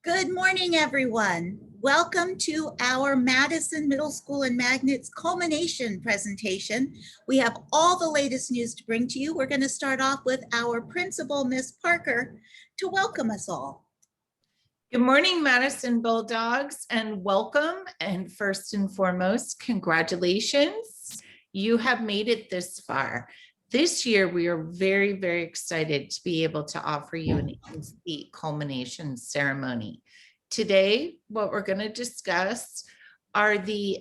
Good morning, everyone. Welcome to our Madison Middle School and Magnets Culmination presentation. We have all the latest news to bring to you. We're going to start off with our principal, Miss Parker, to welcome us all. Good morning, Madison Bulldogs, and welcome. And first and foremost, congratulations. You have made it this far. This year, we are very, very excited to be able to offer you an incomplete culmination ceremony. Today, what we're going to discuss are the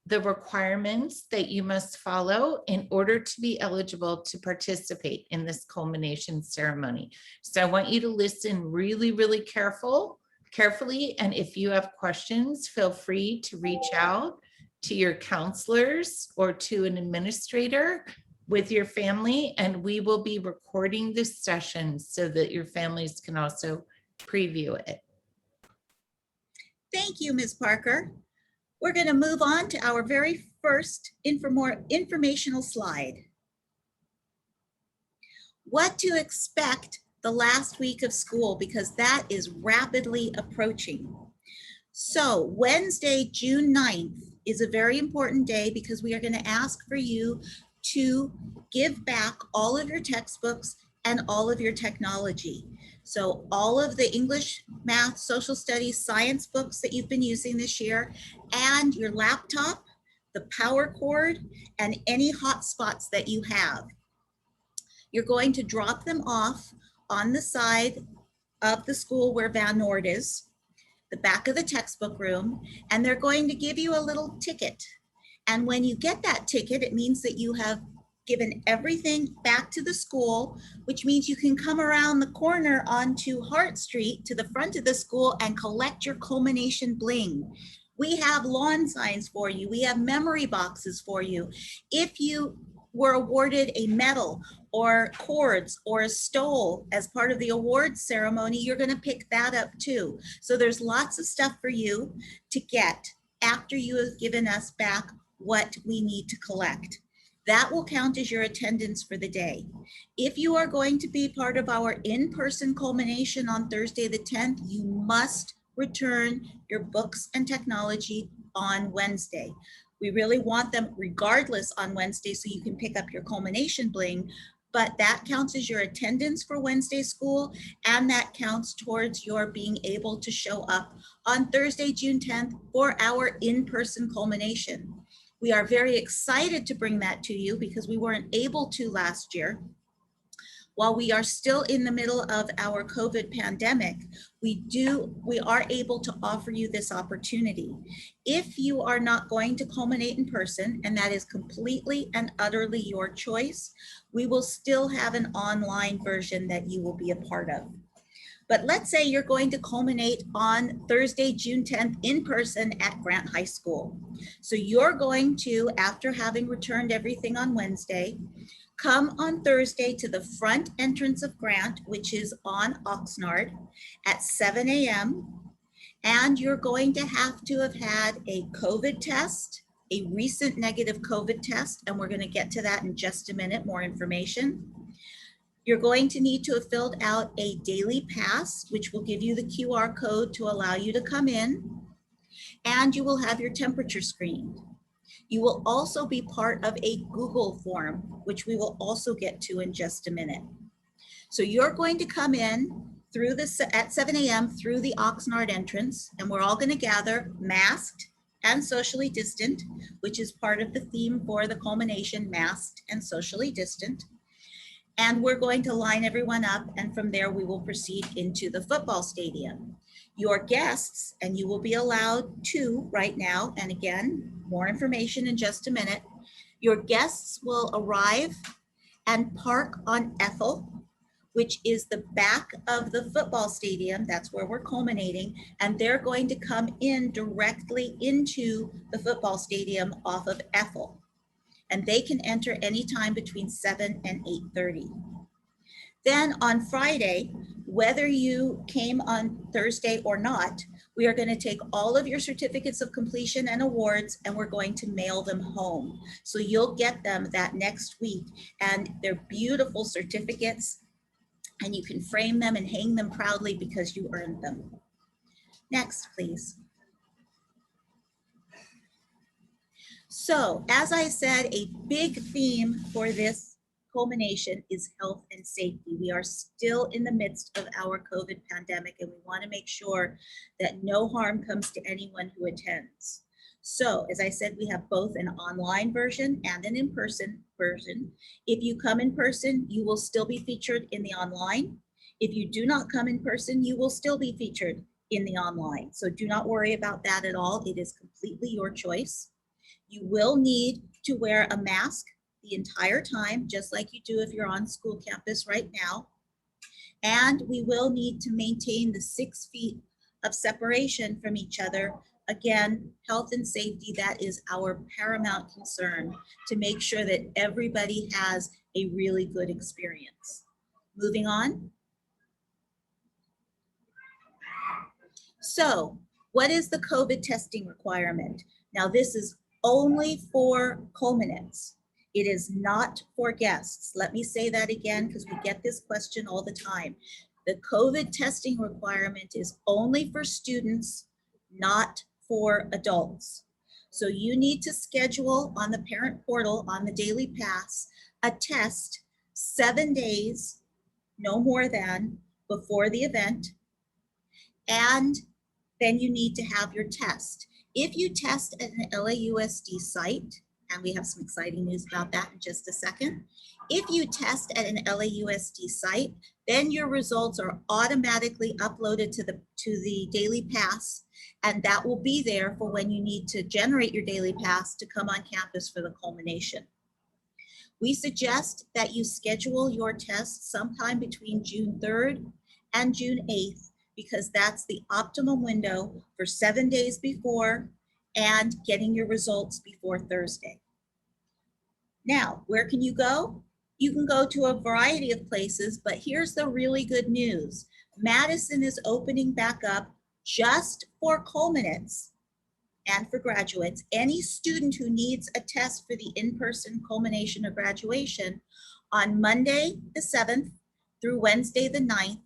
requirements that you must follow in order to be eligible to participate in this culmination ceremony. So I want you to listen really, really carefully. And if you have questions, feel free to reach out to your counselors or to an administrator with your family, and we will be recording this session so that your families can also preview it. Thank you, Ms. Parker. We're going to move on to our very first informational slide. What to expect the last week of school, because that is rapidly approaching. So Wednesday, June 9th is a very important day because we are going to ask for you to give back all of your textbooks and all of your technology. So all of the English, math, social studies, science books that you've been using this year, and your laptop, the power cord, and any hotspots that you have. You're going to drop them off on the side of the school where Van Noord is, the back of the textbook room, and they're going to give you a little ticket. And when you get that ticket, it means that you have given everything back to the school, which means you can come around the corner onto Hart Street to the front of the school and collect your culmination bling. We have lawn signs for you. We have memory boxes for you. If you were awarded a medal or cords or a stole as part of the awards ceremony, you're going to pick that up too. So there's lots of stuff for you to get after you have given us back what we need to collect. That will count as your attendance for the day. If you are going to be part of our in-person culmination on Thursday the 10th, you must return your books and technology on Wednesday. We really want them regardless on Wednesday so you can pick up your culmination bling, but that counts as your attendance for Wednesday school, and that counts towards your being able to show up on Thursday, June 10th for our in-person culmination. We are very excited to bring that to you because we weren't able to last year. While we are still in the middle of our COVID pandemic, we are able to offer you this opportunity. If you are not going to culminate in person, and that is completely and utterly your choice, we will still have an online version that you will be a part of. But let's say you're going to culminate on Thursday, June 10th in person at Grant High School. So you're going to, after having returned everything on Wednesday, come on Thursday to the front entrance of Grant, which is on Oxnard, at 7 a.m. And you're going to have had a COVID test, a recent negative COVID test, and we're going to get to that in just a minute, more information. You're going to need to have filled out a daily pass, which will give you the QR code to allow you to come in, and you will have your temperature screened. You will also be part of a Google form, which we will also get to in just a minute. So you're going to come in through at 7 a.m. through the Oxnard entrance, and we're all going to gather masked and socially distant, which is part of the theme for the culmination, masked and socially distant. And we're going to line everyone up, and from there we will proceed into the football stadium. Your guests, and you will be allowed to right now, and again, more information in just a minute, your guests will arrive and park on Ethel, which is the back of the football stadium. That's where we're culminating, and they're going to come in directly into the football stadium off of Ethel. And they can enter anytime between 7 and 8:30. Then on Friday, whether you came on Thursday or not, we are going to take all of your certificates of completion and awards, and we're going to mail them home. So you'll get them that next week, and they're beautiful certificates. and you can frame them and hang them proudly because you earned them. Next, please. So, as I said, a big theme for this culmination is health and safety. We are still in the midst of our COVID pandemic, and we want to make sure that no harm comes to anyone who attends. So, as I said, we have both an online version and an in-person version. If you come in person, you will still be featured in the online. If you do not come in person, you will still be featured in the online. So do not worry about that at all. It is completely your choice. You will need to wear a mask the entire time, just like you do if you're on school campus right now. And we will need to maintain the 6 feet of separation from each other. Again, health and safety, that is our paramount concern, to make sure that everybody has a really good experience. Moving on. So, what is the COVID testing requirement? Now, this is only for culminates. It is not for guests. Let me say that again because we get this question all the time. The COVID testing requirement is only for students, not for adults. So you need to schedule on the parent portal on the Daily Pass a test 7 days, no more than, before the event, and then you need to have your test. If you test at an LAUSD site, and we have some exciting news about that in just a second. If you test at an LAUSD site, then your results are automatically uploaded to the Daily Pass, and that will be there for when you need to generate your Daily Pass to come on campus for the culmination. We suggest that you schedule your test sometime between June 3rd and June 8th, because that's the optimum window for 7 days before and getting your results before Thursday. Now, where can you go? You can go to a variety of places, but here's the really good news. Madison is opening back up just for culminates and for graduates. Any student who needs a test for the in-person culmination or graduation on Monday the 7th through Wednesday the 9th,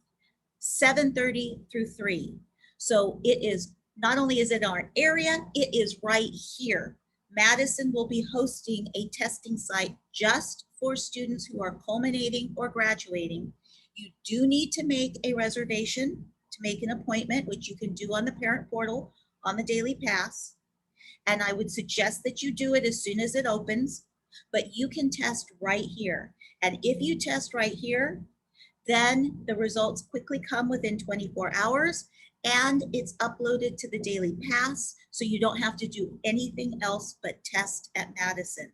7:30 through 3. So it is, not only is it our area, it is right here. Madison will be hosting a testing site just for students who are culminating or graduating. You do need to make a reservation to make an appointment, which you can do on the parent portal on the Daily Pass. And I would suggest that you do it as soon as it opens, but you can test right here. And if you test right here, then the results quickly come within 24 hours and it's uploaded to the Daily Pass, so you don't have to do anything else but test at Madison.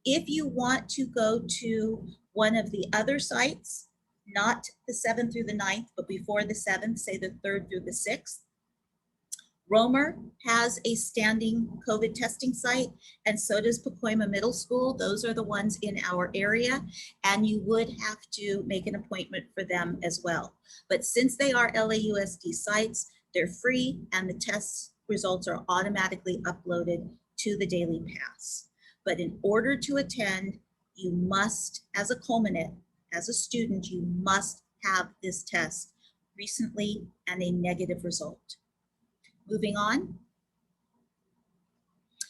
If you want to go to one of the other sites, not the 7th through the 9th, but before the 7th, say the 3rd through the 6th, Romer has a standing COVID testing site, and so does Pacoima Middle School. Those are the ones in our area, and you would have to make an appointment for them as well. But since they are LAUSD sites, they're free, and the test results are automatically uploaded to the Daily Pass. But in order to attend, you must, as a culminate, as a student, you must have this test recently and a negative result. Moving on.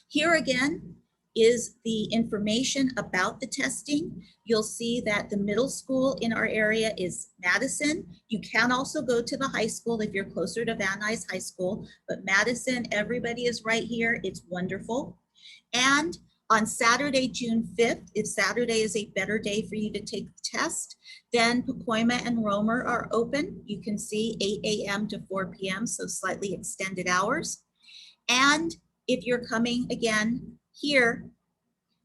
Here again is the information about the testing. You'll see that the middle school in our area is Madison. You can also go to the high school if you're closer to Van Nuys High School, but Madison, everybody is right here. It's wonderful. And on Saturday, June 5th, if Saturday is a better day for you to take the test, then Pacoima and Romer are open. You can see 8 a.m. to 4 p.m., so slightly extended hours. And if you're coming again here,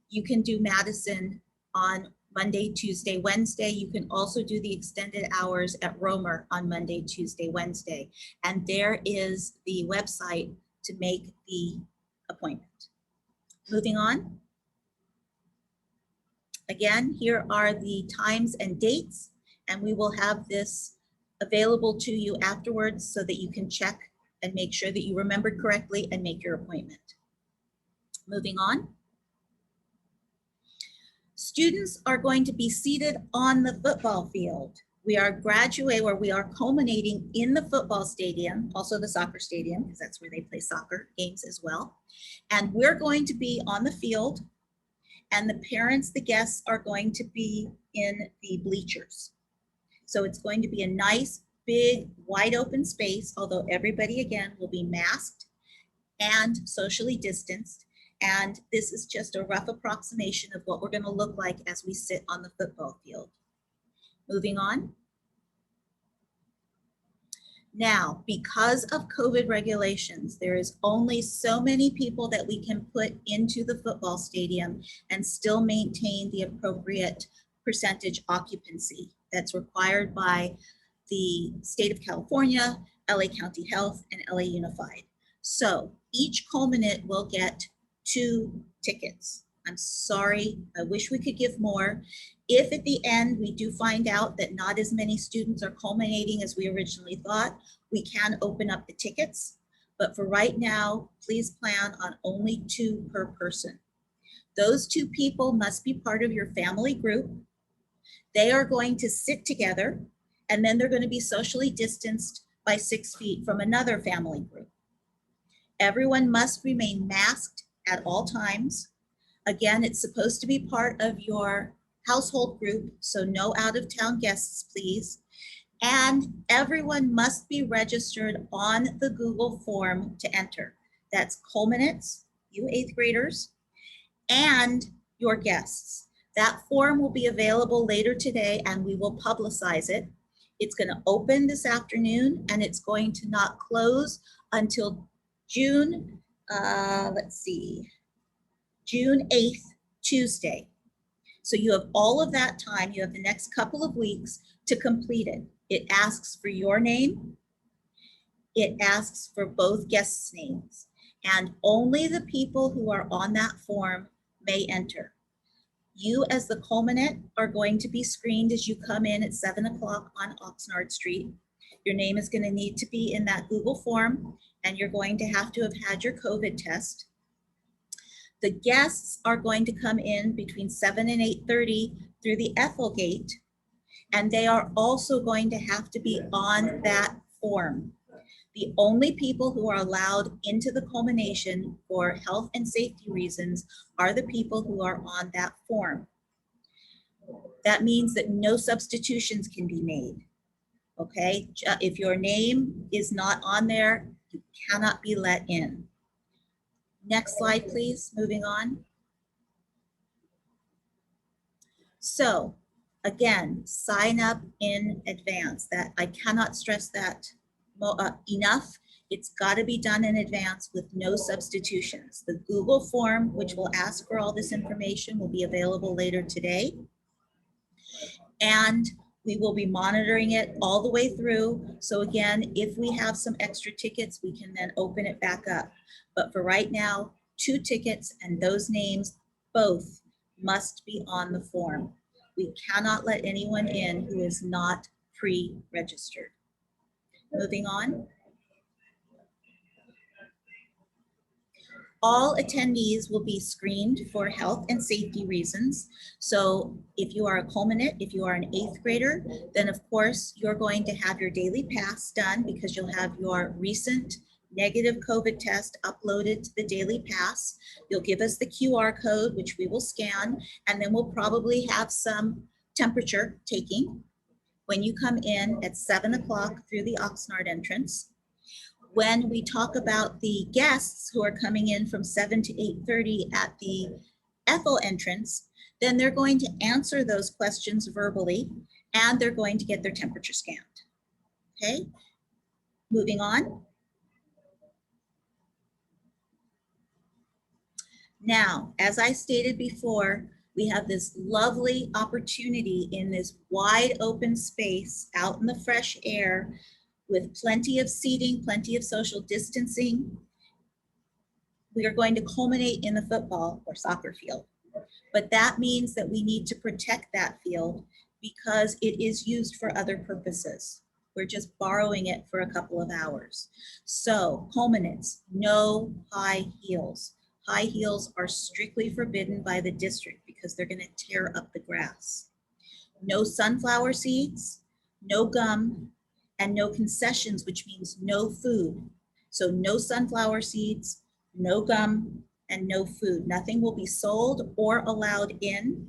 you can do Madison on Monday, Tuesday, Wednesday. You can also do the extended hours at Romer on Monday, Tuesday, Wednesday. And there is the website to make the appointment. Moving on. Again, here are the times and dates, and we will have this available to you afterwards so that you can check and make sure that you remembered correctly and make your appointment. Moving on. Students are going to be seated on the football field. We are culminating in the football stadium, also the soccer stadium, because that's where they play soccer games as well. And we're going to be on the field, and the parents, the guests, are going to be in the bleachers. So it's going to be a nice, big, wide open space, although everybody, again, will be masked and socially distanced. And this is just a rough approximation of what we're going to look like as we sit on the football field. Moving on. Now, because of COVID regulations, there is only so many people that we can put into the football stadium and still maintain the appropriate percentage occupancy that's required by the state of California, LA County Health, and LA Unified. So each culminant will get 2 tickets. I'm sorry, I wish we could give more. If at the end we do find out that not as many students are culminating as we originally thought, we can open up the tickets. But for right now, please plan on only 2 per person. Those 2 people must be part of your family group. They are going to sit together, and then they're going to be socially distanced by 6 feet from another family group. Everyone must remain masked at all times. Again, it's supposed to be part of your household group, so no out-of-town guests, please. And everyone must be registered on the Google form to enter. That's culminants, you 8th graders, and your guests. That form will be available later today, and we will publicize it. It's going to open this afternoon, and it's going to not close until June 8th, Tuesday. So you have all of that time. You have the next couple of weeks to complete it. It asks for your name. It asks for both guests' names. And only the people who are on that form may enter. You as the culminant are going to be screened as you come in at 7 o'clock on Oxnard Street. Your name is going to need to be in that Google form, and you're going to have had your COVID test. The guests are going to come in between 7 and 8:30 through the Ethel gate, and they are also going to have to be on that form. The only people who are allowed into the culmination for health and safety reasons are the people who are on that form. That means that no substitutions can be made, okay? If your name is not on there, you cannot be let in. Next slide, please, moving on. So again, sign up in advance. That I cannot stress that enough. It's got to be done in advance with no substitutions. The Google form, which will ask for all this information, will be available later today. And we will be monitoring it all the way through. So again, if we have some extra tickets, we can then open it back up. But for right now, 2 tickets, and those names both must be on the form. We cannot let anyone in who is not pre-registered. Moving on. All attendees will be screened for health and safety reasons. So if you are a culminant, if you are an 8th grader, then of course you're going to have your daily pass done because you'll have your recent negative COVID test uploaded to the daily pass. You'll give us the QR code, which we will scan, and then we'll probably have some temperature taking when you come in at 7 o'clock through the Oxnard entrance. When we talk about the guests who are coming in from 7 to 8:30 at the Ethel entrance, then they're going to answer those questions verbally, and they're going to get their temperature scanned. Okay, moving on. Now, as I stated before, we have this lovely opportunity in this wide open space out in the fresh air with plenty of seating, plenty of social distancing. We are going to culminate in the football or soccer field. But that means that we need to protect that field because it is used for other purposes. We're just borrowing it for a couple of hours. So culminants, no high heels. High heels are strictly forbidden by the district because they're going to tear up the grass. No sunflower seeds, no gum, and no concessions, which means no food. So no sunflower seeds, no gum, and no food. Nothing will be sold or allowed in.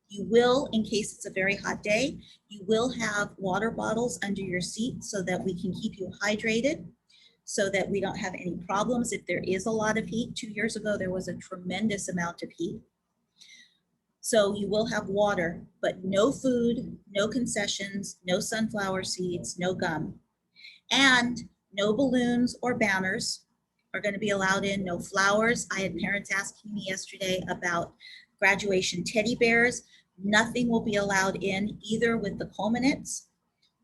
You will, in case it's a very hot day, you will have water bottles under your seat so that we can keep you hydrated, so that we don't have any problems if there is a lot of heat. 2 years ago, there was a tremendous amount of heat. So you will have water, but no food, no concessions, no sunflower seeds, no gum, and no balloons or banners are going to be allowed in, no flowers. I had parents asking me yesterday about graduation teddy bears. Nothing will be allowed in either with the culminates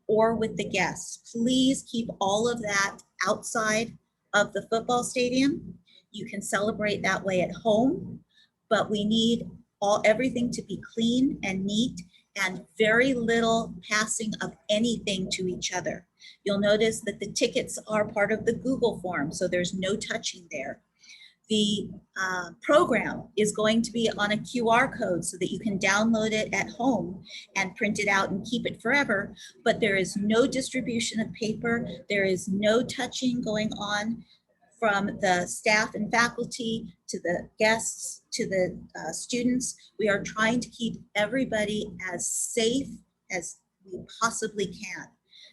or with the guests. Please keep all of that outside of the football stadium. You can celebrate that way at home, but we need everything to be clean and neat and very little passing of anything to each other. You'll notice that the tickets are part of the Google form, so there's no touching there. The program is going to be on a QR code so that you can download it at home and print it out and keep it forever, but there is no distribution of paper. There is no touching going on from the staff and faculty to the guests to the students. We are trying to keep everybody as safe as we possibly can.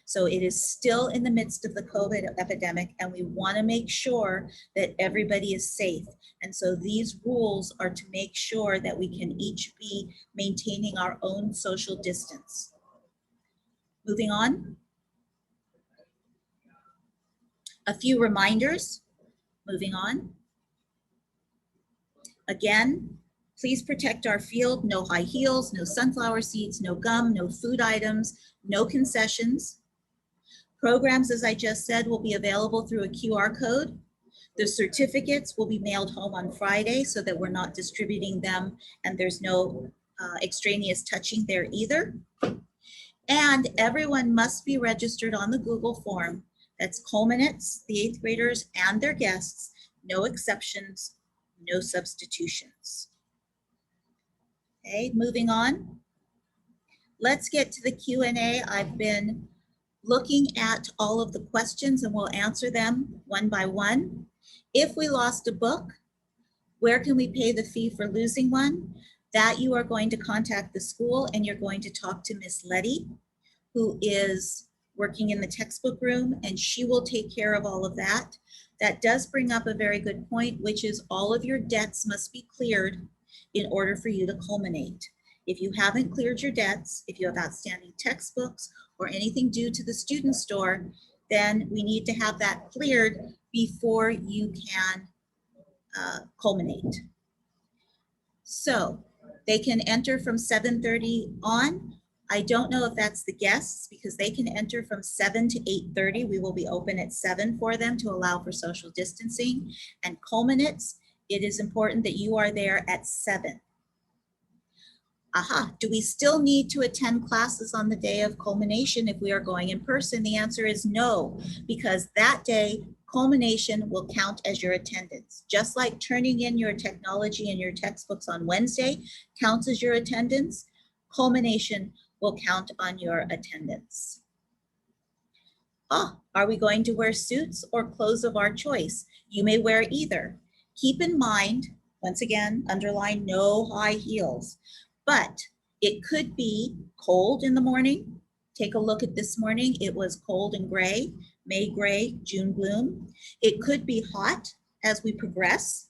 So it is still in the midst of the COVID epidemic, and we want to make sure that everybody is safe. And so these rules are to make sure that we can each be maintaining our own social distance. Moving on. A few reminders. Moving on. Again, please protect our field. No high heels, no sunflower seeds, no gum, no food items, no concessions. Programs, as I just said, will be available through a QR code. The certificates will be mailed home on Friday so that we're not distributing them and there's no extraneous touching there either. And everyone must be registered on the Google form. That's culminates, the 8th graders and their guests, no exceptions, no substitutions. Okay, moving on. Let's get to the Q&A. I've been looking at all of the questions and we'll answer them one by one. If we lost a book, where can we pay the fee for losing one? That you are going to contact the school and you're going to talk to Miss Letty, who is working in the textbook room, and she will take care of all of that. That does bring up a very good point, which is all of your debts must be cleared in order for you to culminate. If you haven't cleared your debts, if you have outstanding textbooks or anything due to the student store, then we need to have that cleared before you can culminate. So they can enter from 7:30 on. I don't know if that's the guests because they can enter from 7 to 8:30. We will be open at 7 for them to allow for social distancing. And culminates, it is important that you are there at 7. Aha, do we still need to attend classes on the day of culmination if we are going in person? The answer is no, because that day, culmination will count as your attendance. Just like turning in your technology and your textbooks on Wednesday counts as your attendance, culmination will count on your attendance. Are we going to wear suits or clothes of our choice? You may wear either. Keep in mind, once again, underline no high heels. But it could be cold in the morning. Take a look at this morning. It was cold and gray, May gray, June gloom. It could be hot as we progress,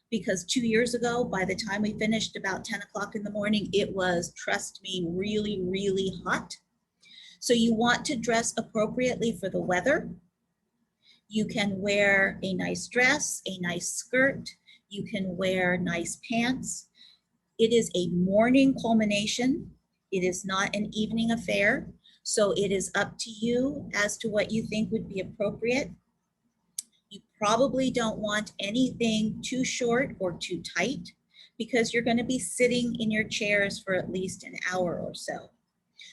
because 2 years ago, by the time we finished about 10 o'clock in the morning, it was, trust me, really, really hot. So you want to dress appropriately for the weather. You can wear a nice dress, a nice skirt. You can wear nice pants. It is a morning culmination. It is not an evening affair. So it is up to you as to what you think would be appropriate. You probably don't want anything too short or too tight because you're going to be sitting in your chairs for at least an hour or so.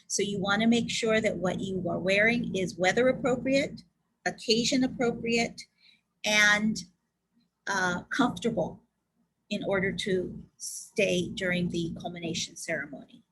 So you want to make sure that what you are wearing is weather appropriate, occasion appropriate, and comfortable in order to stay during the culmination ceremony.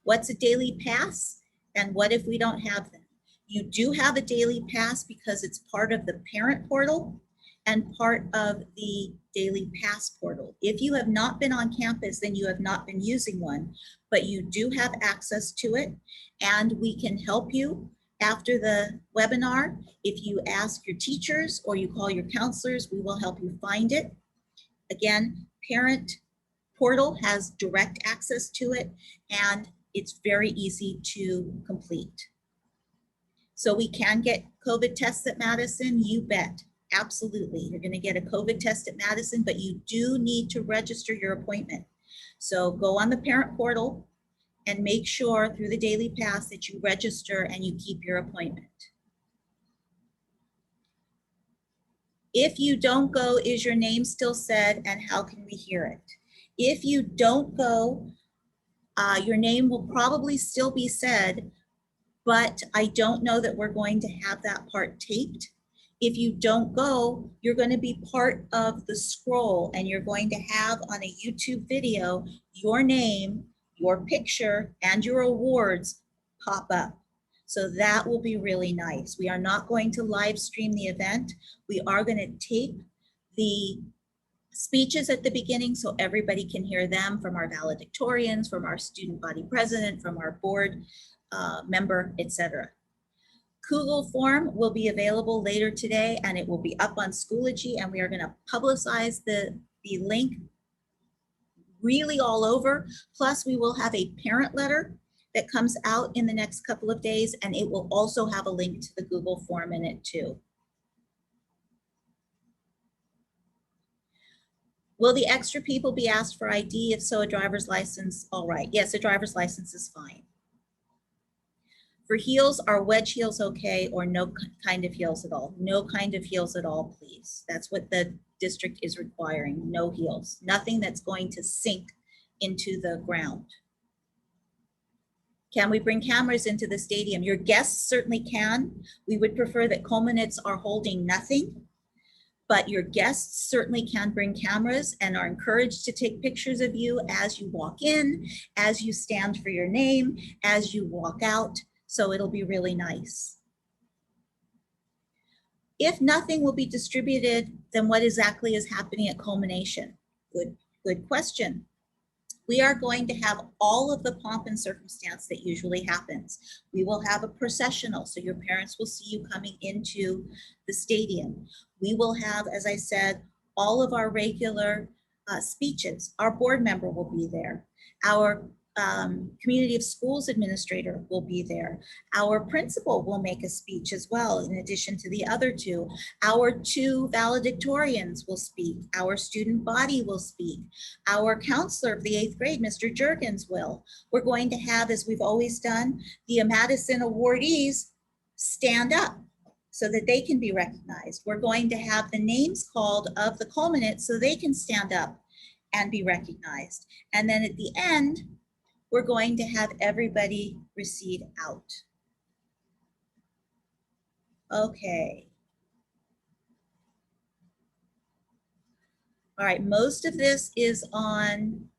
What's a daily pass? And what if we don't have them? You do have a daily pass because it's part of the parent portal and part of the daily pass portal. If you have not been on campus, then you have not been using one, but you do have access to it, and we can help you after the webinar. If you ask your teachers or you call your counselors, we will help you find it. Again, parent portal has direct access to it, and it's very easy to complete. So we can get COVID tests at Madison, you bet. Absolutely. You're going to get a COVID test at Madison, but you do need to register your appointment. So go on the parent portal and make sure through the daily pass that you register and you keep your appointment. If you don't go, is your name still said, and how can we hear it? If you don't go, your name will probably still be said, but I don't know that we're going to have that part taped. If you don't go, you're going to be part of the scroll, and you're going to have on a YouTube video your name, your picture, and your awards pop up. So that will be really nice. We are not going to live stream the event. We are going to tape the speeches at the beginning so everybody can hear them, from our valedictorians, from our student body president, from our board member, etc. Google form will be available later today, and it will be up on Schoology, and we are going to publicize the link really all over. Plus, we will have a parent letter that comes out in the next couple of days, and it will also have a link to the Google form in it too. Will the extra people be asked for ID? If so, a driver's license. All right. Yes, a driver's license is fine. For heels, are wedge heels okay, or no kind of heels at all? No kind of heels at all, please. That's what the district is requiring. No heels. Nothing that's going to sink into the ground. Can we bring cameras into the stadium? Your guests certainly can. We would prefer that culminates are holding nothing, but your guests certainly can bring cameras and are encouraged to take pictures of you as you walk in, as you stand for your name, as you walk out. So it'll be really nice. If nothing will be distributed, then what exactly is happening at Culmination? Good question. We are going to have all of the pomp and circumstance that usually happens. We will have a processional, so your parents will see you coming into the stadium. We will have, as I said, all of our regular speeches. Our board member will be there. Our community of schools administrator will be there. Our principal will make a speech as well, in addition to the other two. Our two valedictorians will speak. Our student body will speak. Our counselor of the 8th grade, Mr. Juergens, will. We're going to have, as we've always done, the Madison awardees stand up so that they can be recognized. We're going to have the names called of the culminates so they can stand up and be recognized. And then at the end, we're going to have everybody recede out. Okay. All right, most of this is on,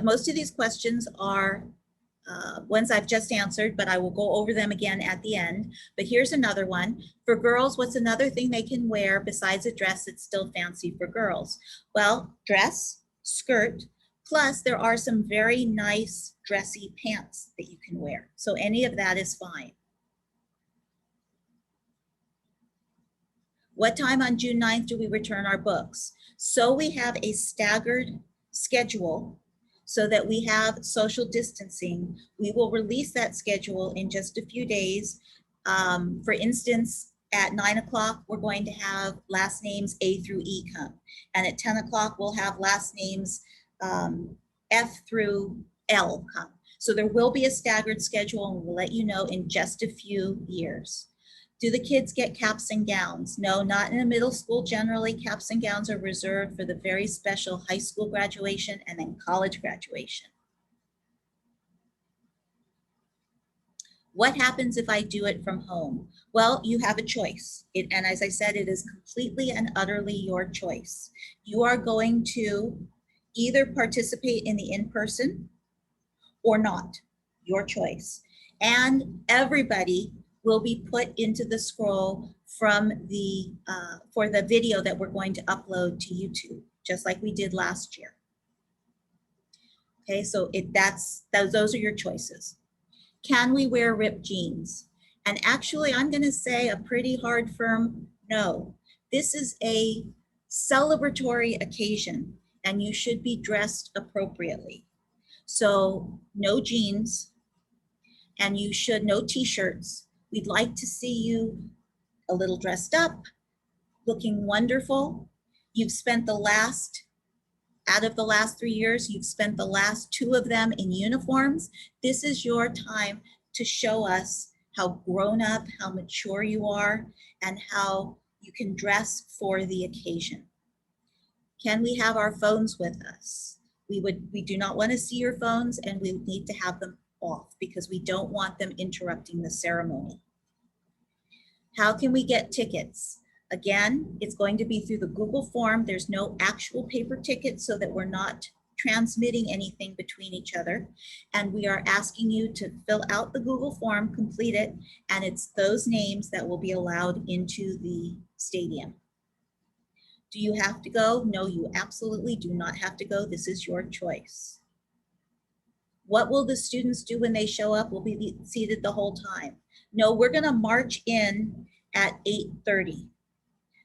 most of these questions are ones I've just answered, but I will go over them again at the end. But here's another one. For girls, what's another thing they can wear besides a dress that's still fancy for girls? Well, dress, skirt, plus there are some very nice dressy pants that you can wear. So any of that is fine. What time on June 9th do we return our books? So we have a staggered schedule so that we have social distancing. We will release that schedule in just a few days. For instance, at 9 o'clock, we're going to have last names A through E come. And at 10 o'clock, we'll have last names F through L come. So there will be a staggered schedule, and we'll let you know in just a few years. Do the kids get caps and gowns? No, not in a middle school. Generally, caps and gowns are reserved for the very special high school graduation and then college graduation. What happens if I do it from home? Well, you have a choice. And as I said, it is completely and utterly your choice. You are going to either participate in the in-person or not. your choice. And everybody will be put into the scroll from the for the video that we're going to upload to YouTube, just like we did last year. Okay, so those are your choices. Can we wear ripped jeans? And actually, I'm going to say a pretty hard firm no. This is a celebratory occasion, and you should be dressed appropriately. So no jeans, and you should no t-shirts. We'd like to see you a little dressed up, looking wonderful. You've spent out of the last 3 years, you've spent the last 2 of them in uniforms. This is your time to show us how grown up, how mature you are, and how you can dress for the occasion. Can we have our phones with us? We do not want to see your phones, and we need to have them off because we don't want them interrupting the ceremony. How can we get tickets? Again, it's going to be through the Google form. There's no actual paper ticket so that we're not transmitting anything between each other. And we are asking you to fill out the Google form, complete it, and it's those names that will be allowed into the stadium. Do you have to go? No, you absolutely do not have to go. This is your choice. What will the students do when they show up? Will be seated the whole time. No, we're going to march in at 8:30.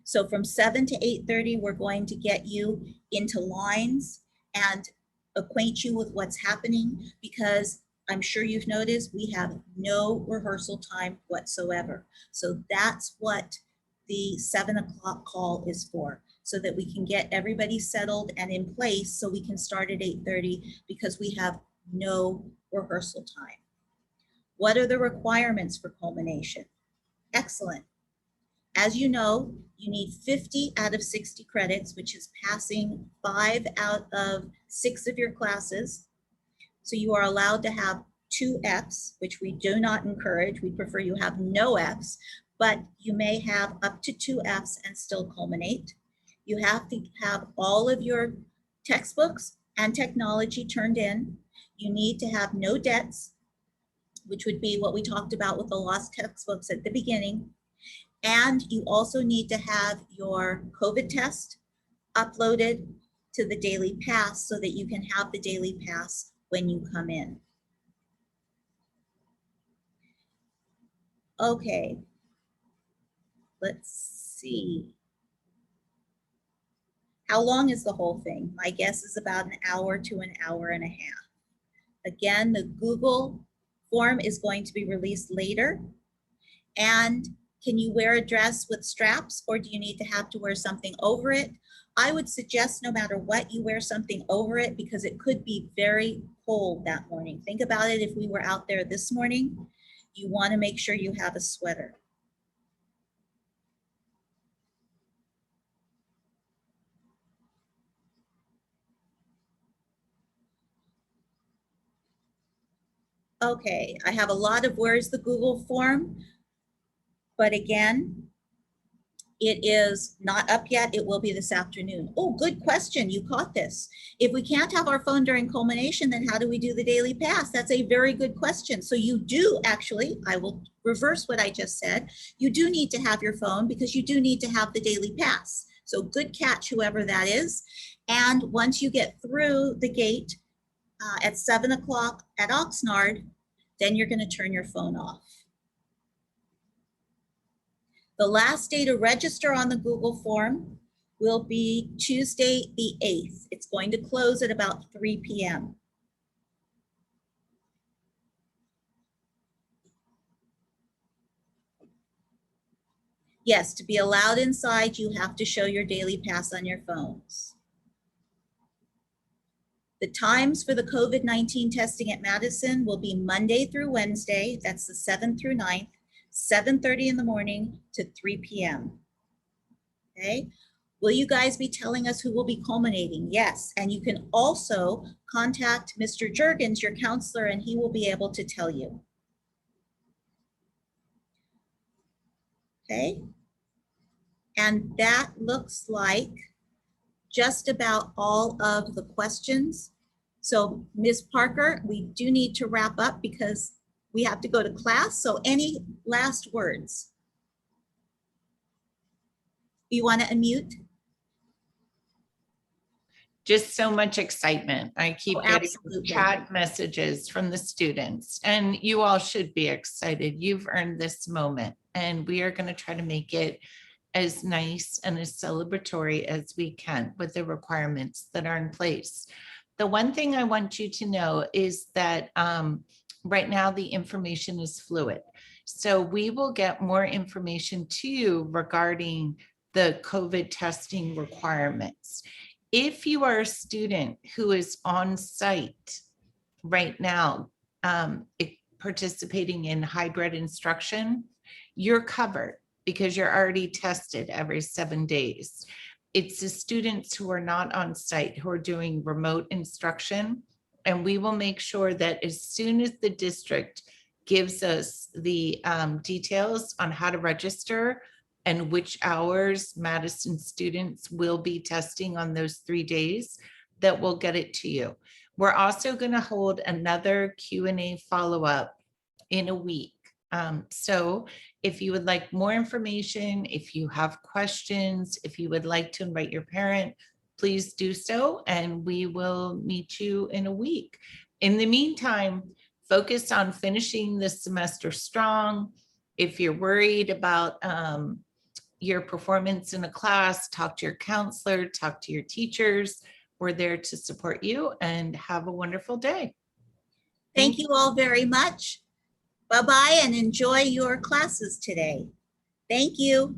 So from 7 to 8:30, we're going to get you into lines and acquaint you with what's happening, because I'm sure you've noticed we have no rehearsal time whatsoever. So that's what the 7 o'clock call is for, so that we can get everybody settled and in place so we can start at 8:30, because we have no rehearsal time. What are the requirements for culmination? Excellent. As you know, you need 50 out of 60 credits, which is passing 5 out of 6 of your classes. So you are allowed to have 2 Fs, which we do not encourage. We prefer you have no Fs, but you may have up to 2 Fs and still culminate. You have to have all of your textbooks and technology turned in. You need to have no debts, which would be what we talked about with the lost textbooks at the beginning. And you also need to have your COVID test uploaded to the daily pass so that you can have the daily pass when you come in. Okay, let's see. How long is the whole thing? My guess is about an hour to an hour and a half. Again, the Google form is going to be released later. And can you wear a dress with straps, or do you need to wear something over it? I would suggest no matter what, you wear something over it, because it could be very cold that morning. Think about it. If we were out there this morning, you want to make sure you have a sweater. Okay, I have a lot of where's the Google form, but again, it is not up yet. It will be this afternoon. Oh, good question. You caught this. If we can't have our phone during culmination, then how do we do the daily pass? That's a very good question. So you do actually, I will reverse what I just said. You do need to have your phone, because you do need to have the daily pass. So good catch, whoever that is. And once you get through the gate at 7 o'clock at Oxnard, then you're going to turn your phone off. The last day to register on the Google form will be Tuesday, the 8th. It's going to close at about 3 p.m. Yes, to be allowed inside, you have to show your daily pass on your phones. The times for the COVID-19 testing at Madison will be Monday through Wednesday, that's the 7th through 9th, 7:30 in the morning to 3 p.m. Okay. Will you guys be telling us who will be culminating? Yes, and you can also contact Mr. Juergens, your counselor, and he will be able to tell you. Okay. And that looks like just about all of the questions. So Ms. Parker, we do need to wrap up because we have to go to class. So any last words? You want to unmute? Just so much excitement. I keep Oh, getting absolutely. chat messages from the students, and you all should be excited. You've earned this moment, and we are going to try to make it as nice and as celebratory as we can with the requirements that are in place. The one thing I want you to know is that right now the information is fluid. So we will get more information to you regarding the COVID testing requirements. If you are a student who is on site right now, participating in hybrid instruction, you're covered because you're already tested every 7 days. It's the students who are not on site who are doing remote instruction. And we will make sure that as soon as the district gives us the details on how to register and which hours Madison students will be testing on those 3 days, that we'll get it to you. We're also going to hold another Q&A follow-up in a week. So if you would like more information, if you have questions, if you would like to invite your parent, please do so, and we will meet you in a week. In the meantime, focus on finishing this semester strong. If you're worried about your performance in a class, talk to your counselor, talk to your teachers. We're there to support you, and have a wonderful day. Thank you all very much. Bye-bye and enjoy your classes today. Thank you.